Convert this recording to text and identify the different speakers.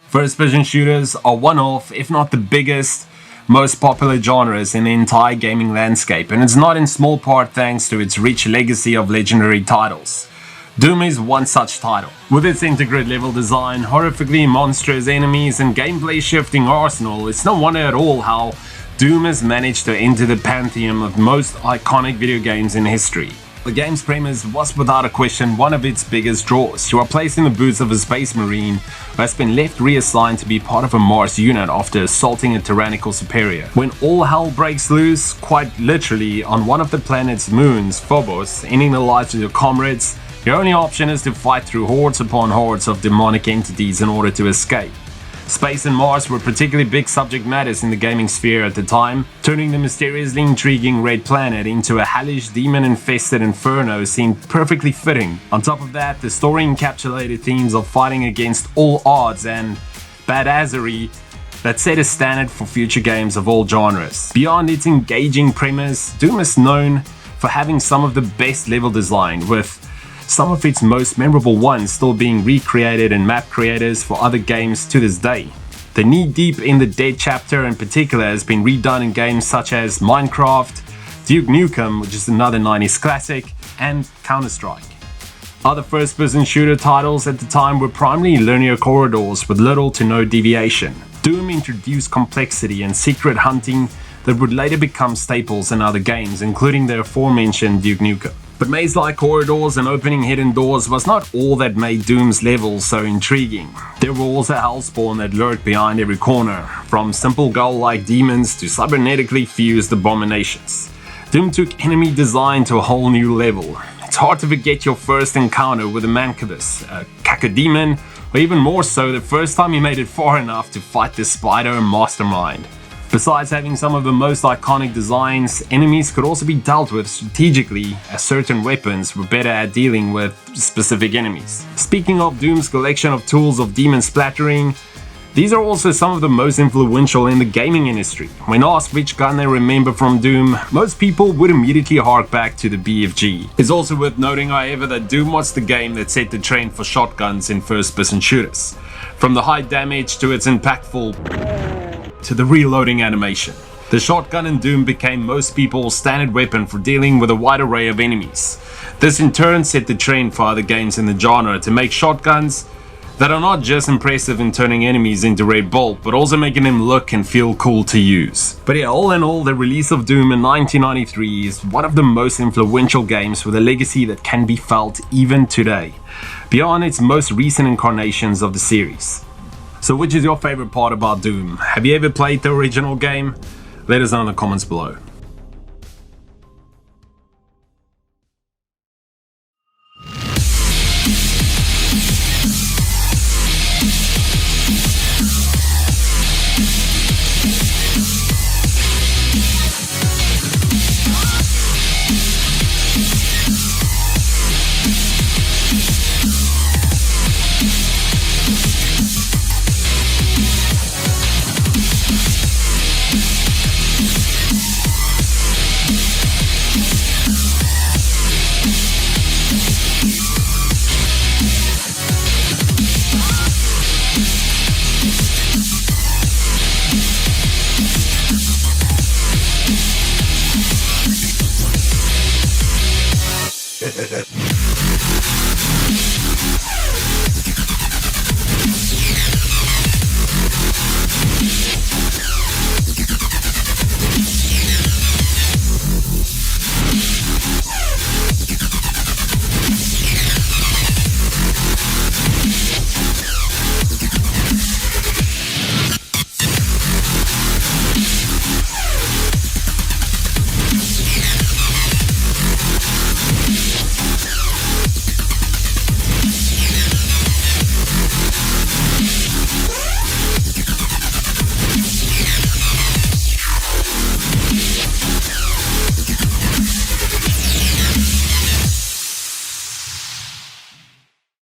Speaker 1: First-person shooters are one of, if not the biggest, most popular genres in the entire gaming landscape, and it's not in small part thanks to its rich legacy of legendary titles. Doom is one such title. With its intricate level design, horrifically monstrous enemies, and gameplay-shifting arsenal, it's no wonder at all how Doom has managed to enter the pantheon of most iconic video games in history. The game's premise was without a question one of its biggest draws. You are placed in the boots of a space marine who has been left reassigned to be part of a Mars unit after assaulting a tyrannical superior. When all hell breaks loose, quite literally, on one of the planet's moons, Phobos, ending the lives of your comrades, your only option is to fight through hordes upon hordes of demonic entities in order to escape. Space and Mars were particularly big subject matters in the gaming sphere at the time, turning the mysteriously intriguing Red Planet into a hellish demon-infested inferno seemed perfectly fitting. On top of that, the story encapsulated themes of fighting against all odds and badassery that set a standard for future games of all genres. Beyond its engaging premise, Doom is known for having some of the best level design, with some of its most memorable ones still being recreated in map creators for other games to this day. The knee-deep in the Dead chapter in particular has been redone in games such as Minecraft, Duke Nukem, which is another 90s classic, and Counter-Strike. Other first-person shooter titles at the time were primarily linear corridors with little to no deviation. Doom introduced complexity and secret hunting that would later become staples in other games, including the aforementioned Duke Nukem. But maze-like corridors and opening hidden doors was not all that made Doom's levels so intriguing. There were also hellspawn that lurked behind every corner, from simple ghoul-like demons to cybernetically fused abominations. Doom took enemy design to a whole new level. It's hard to forget your first encounter with a Mancubus, a cacodemon, or even more so the first time you made it far enough to fight the spider mastermind. Besides having some of the most iconic designs, enemies could also be dealt with strategically, as certain weapons were better at dealing with specific enemies. Speaking of Doom's collection of tools of demon splattering, these are also some of the most influential in the gaming industry. When asked which gun they remember from Doom, most people would immediately hark back to the BFG. It's also worth noting, however, that Doom was the game that set the trend for shotguns in first-person shooters. From the high damage to its impactful to the reloading animation. The shotgun in Doom became most people's standard weapon for dealing with a wide array of enemies. This in turn set the trend for other games in the genre to make shotguns that are not just impressive in turning enemies into red bolt, but also making them look and feel cool to use. But yeah, all in all, the release of Doom in 1993 is one of the most influential games with a legacy that can be felt even today, beyond its most recent incarnations of the series. So which is your favorite part about Doom? Have you ever played the original game? Let us know in the comments below.